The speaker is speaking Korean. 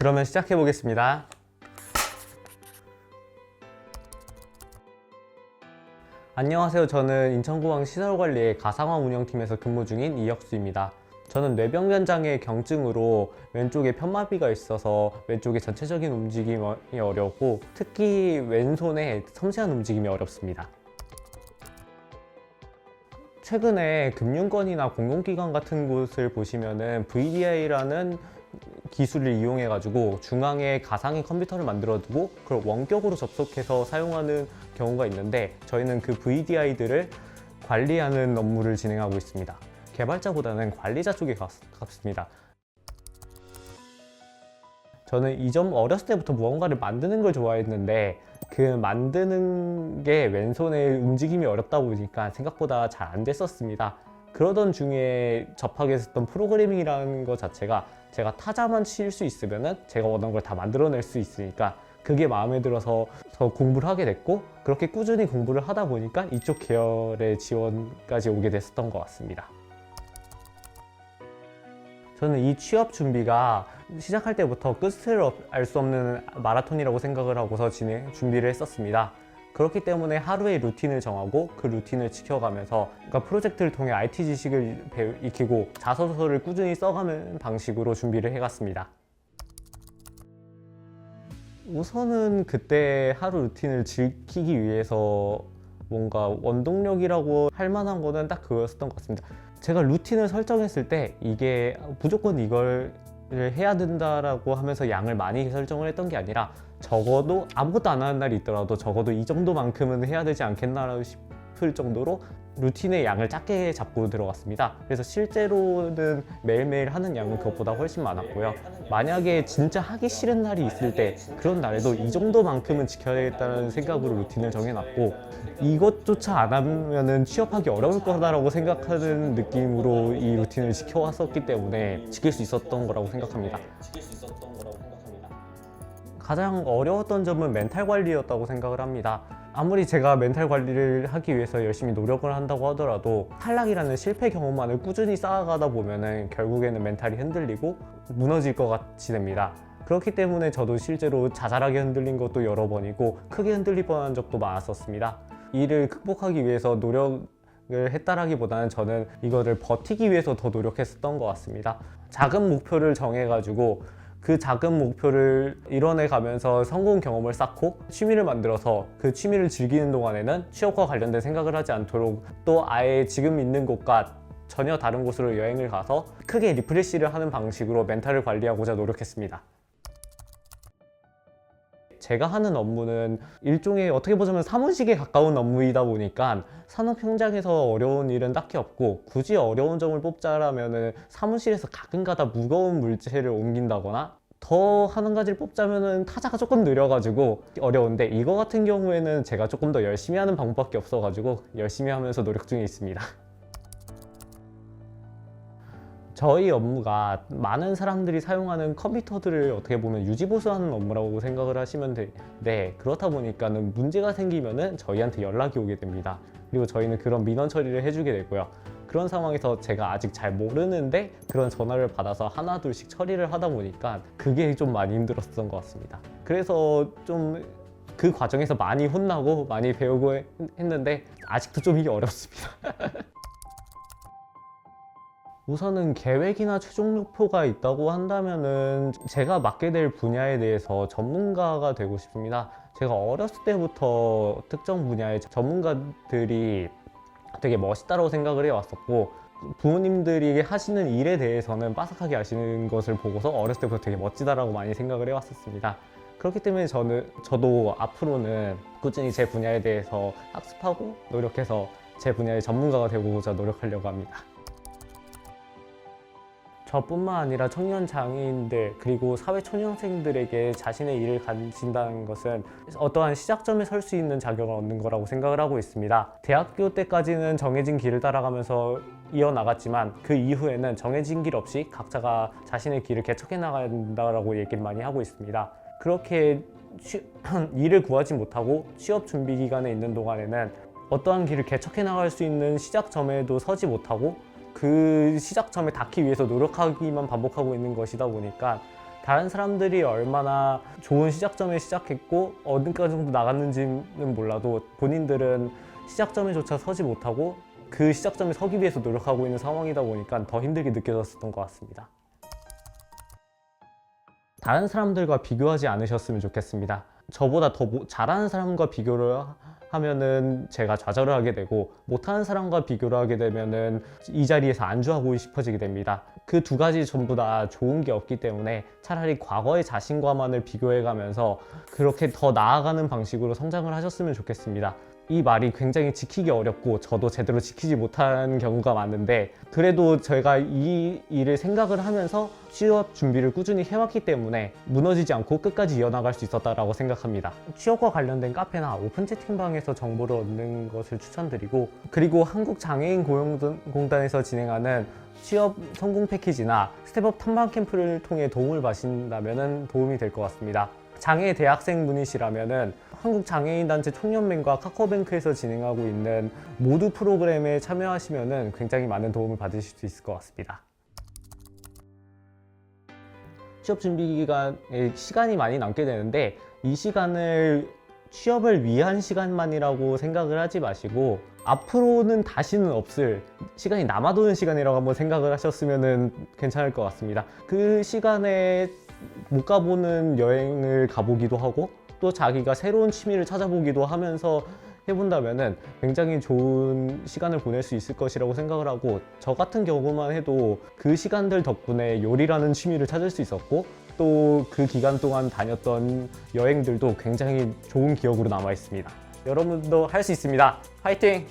그러면 시작해 보겠습니다. 안녕하세요. 저는 인천공항 시설관리의 가상화 운영팀에서 근무 중인 이혁수입니다. 저는 뇌병변 장애 경증으로 왼쪽에 편마비가 있어서 왼쪽에 전체적인 움직임이 어렵고 특히 왼손에 섬세한 움직임이 어렵습니다. 최근에 금융권이나 공공기관 같은 곳을 보시면은 VDI라는 기술을 이용해 가지고 중앙에 가상의 컴퓨터를 만들어 두고 그걸 원격으로 접속해서 사용하는 경우가 있는데, 저희는 그 VDI들을 관리하는 업무를 진행하고 있습니다. 개발자보다는 관리자 쪽에 가깝습니다. 저는 이전 어렸을 때부터 무언가를 만드는 걸 좋아했는데, 그 만드는 게 왼손에 움직임이 어렵다 보니까 생각보다 잘 안 됐었습니다. 그러던 중에 접하게 됐던 프로그래밍이라는 것 자체가 제가 타자만 칠 수 있으면은 제가 원하는 걸 다 만들어낼 수 있으니까 그게 마음에 들어서 더 공부를 하게 됐고, 그렇게 꾸준히 공부를 하다 보니까 이쪽 계열의 지원까지 오게 됐었던 것 같습니다. 저는 이 취업 준비가 시작할 때부터 끝을 알 수 없는 마라톤이라고 생각을 하고서 준비를 했었습니다. 그렇기 때문에 하루의 루틴을 정하고 그 루틴을 지켜가면서, 그러니까 프로젝트를 통해 IT 지식을 익히고 자소서를 꾸준히 써가는 방식으로 준비를 해갔습니다. 우선은 그때 하루 루틴을 지키기 위해서 뭔가 원동력이라고 할 만한 거는 딱 그거였던 것 같습니다. 제가 루틴을 설정했을 때 이게 무조건 이걸 해야 된다라고 하면서 양을 많이 설정을 했던 게 아니라, 적어도 아무것도 안 하는 날이 있더라도 적어도 이 정도만큼은 해야 되지 않겠나 싶을 정도로 루틴의 양을 작게 잡고 들어갔습니다. 그래서 실제로는 매일매일 하는 양은 그것보다 훨씬 많았고요. 만약에 진짜 하기 싫은 날이 있을 때 그런 날에도 이 정도만큼은 지켜야겠다는 생각으로 루틴을 정해놨고, 이것조차 안 하면은 취업하기 어려울 거다라고 생각하는 느낌으로 이 루틴을 지켜왔었기 때문에 지킬 수 있었던 거라고 생각합니다. 가장 어려웠던 점은 멘탈 관리였다고 생각을 합니다. 아무리 제가 멘탈 관리를 하기 위해서 열심히 노력을 한다고 하더라도 탈락이라는 실패 경험만을 꾸준히 쌓아가다 보면은 결국에는 멘탈이 흔들리고 무너질 것 같이 됩니다. 그렇기 때문에 저도 실제로 자잘하게 흔들린 것도 여러 번이고 크게 흔들릴 뻔한 적도 많았었습니다. 이를 극복하기 위해서 노력을 했다라기보다는 저는 이거를 버티기 위해서 더 노력했었던 것 같습니다. 작은 목표를 정해가지고 그 작은 목표를 이뤄내 가면서 성공 경험을 쌓고 취미를 만들어서 그 취미를 즐기는 동안에는 취업과 관련된 생각을 하지 않도록, 또 아예 지금 있는 곳과 전혀 다른 곳으로 여행을 가서 크게 리프레시를 하는 방식으로 멘탈을 관리하고자 노력했습니다. 제가 하는 업무는 일종의 어떻게 보자면 사무직에 가까운 업무이다 보니까 산업 현장에서 어려운 일은 딱히 없고, 굳이 어려운 점을 뽑자라면은 사무실에서 가끔가다 무거운 물체를 옮긴다거나, 더 한 가지를 뽑자면은 타자가 조금 느려가지고 어려운데, 이거 같은 경우에는 제가 조금 더 열심히 하는 방법밖에 없어가지고 열심히 하면서 노력 중에 있습니다. 저희 업무가 많은 사람들이 사용하는 컴퓨터들을 어떻게 보면 유지보수하는 업무라고 생각을 하시면 되는데, 그렇다 보니까는 문제가 생기면은 저희한테 연락이 오게 됩니다. 그리고 저희는 그런 민원 처리를 해주게 되고요. 그런 상황에서 제가 아직 잘 모르는데 그런 전화를 받아서 하나 둘씩 처리를 하다 보니까 그게 좀 많이 힘들었던 것 같습니다. 그래서 좀 그 과정에서 많이 혼나고 많이 배우고 했는데 아직도 좀 이게 어렵습니다. 우선은 계획이나 최종 목표가 있다고 한다면은 제가 맡게 될 분야에 대해서 전문가가 되고 싶습니다. 제가 어렸을 때부터 특정 분야의 전문가들이 되게 멋있다고 생각을 해왔었고, 부모님들이 하시는 일에 대해서는 빠삭하게 하시는 것을 보고서 어렸을 때부터 되게 멋지다라고 많이 생각을 해왔었습니다. 그렇기 때문에 저도 앞으로는 꾸준히 제 분야에 대해서 학습하고 노력해서 제 분야의 전문가가 되고자 노력하려고 합니다. 저뿐만 아니라 청년 장애인들 그리고 사회 초년생들에게 자신의 일을 가진다는 것은 어떠한 시작점에 설 수 있는 자격을 얻는 거라고 생각을 하고 있습니다. 대학교 때까지는 정해진 길을 따라가면서 이어나갔지만 그 이후에는 정해진 길 없이 각자가 자신의 길을 개척해 나가야 된다고 얘기를 많이 하고 있습니다. 그렇게 일을 구하지 못하고 취업 준비 기간에 있는 동안에는 어떠한 길을 개척해 나갈 수 있는 시작점에도 서지 못하고 그 시작점에 닿기 위해서 노력하기만 반복하고 있는 것이다 보니까 다른 사람들이 얼마나 좋은 시작점에 시작했고 어디까지 정도 나갔는지는 몰라도 본인들은 시작점에조차 서지 못하고 그 시작점에 서기 위해서 노력하고 있는 상황이다 보니까 더 힘들게 느껴졌었던 것 같습니다. 다른 사람들과 비교하지 않으셨으면 좋겠습니다. 저보다 더 잘하는 사람과 비교를 하면은 제가 좌절을 하게 되고, 못하는 사람과 비교를 하게 되면은 이 자리에서 안주하고 싶어지게 됩니다. 그 두 가지 전부 다 좋은 게 없기 때문에 차라리 과거의 자신과만을 비교해 가면서 그렇게 더 나아가는 방식으로 성장을 하셨으면 좋겠습니다. 이 말이 굉장히 지키기 어렵고 저도 제대로 지키지 못한 경우가 많은데, 그래도 제가 이 일을 생각을 하면서 취업 준비를 꾸준히 해왔기 때문에 무너지지 않고 끝까지 이어나갈 수 있었다고 생각합니다. 취업과 관련된 카페나 오픈 채팅방에서 정보를 얻는 것을 추천드리고, 그리고 한국장애인고용공단에서 진행하는 취업 성공 패키지나 스텝업 탐방 캠프를 통해 도움을 받으신다면 도움이 될 것 같습니다. 장애 대학생 분이시라면은 한국장애인단체 총연맹과 카카오뱅크에서 진행하고 있는 모두 프로그램에 참여하시면은 굉장히 많은 도움을 받으실 수 있을 것 같습니다. 취업 준비 기간에 시간이 많이 남게 되는데, 이 시간을 취업을 위한 시간만이라고 생각을 하지 마시고 앞으로는 다시는 없을 시간이 남아도는 시간이라고 한번 생각을 하셨으면 괜찮을 것 같습니다. 그 시간에 못 가보는 여행을 가보기도 하고 또 자기가 새로운 취미를 찾아보기도 하면서 해본다면은 굉장히 좋은 시간을 보낼 수 있을 것이라고 생각을 하고, 저 같은 경우만 해도 그 시간들 덕분에 요리라는 취미를 찾을 수 있었고, 또 그 기간 동안 다녔던 여행들도 굉장히 좋은 기억으로 남아 있습니다. 여러분도 할 수 있습니다. 화이팅!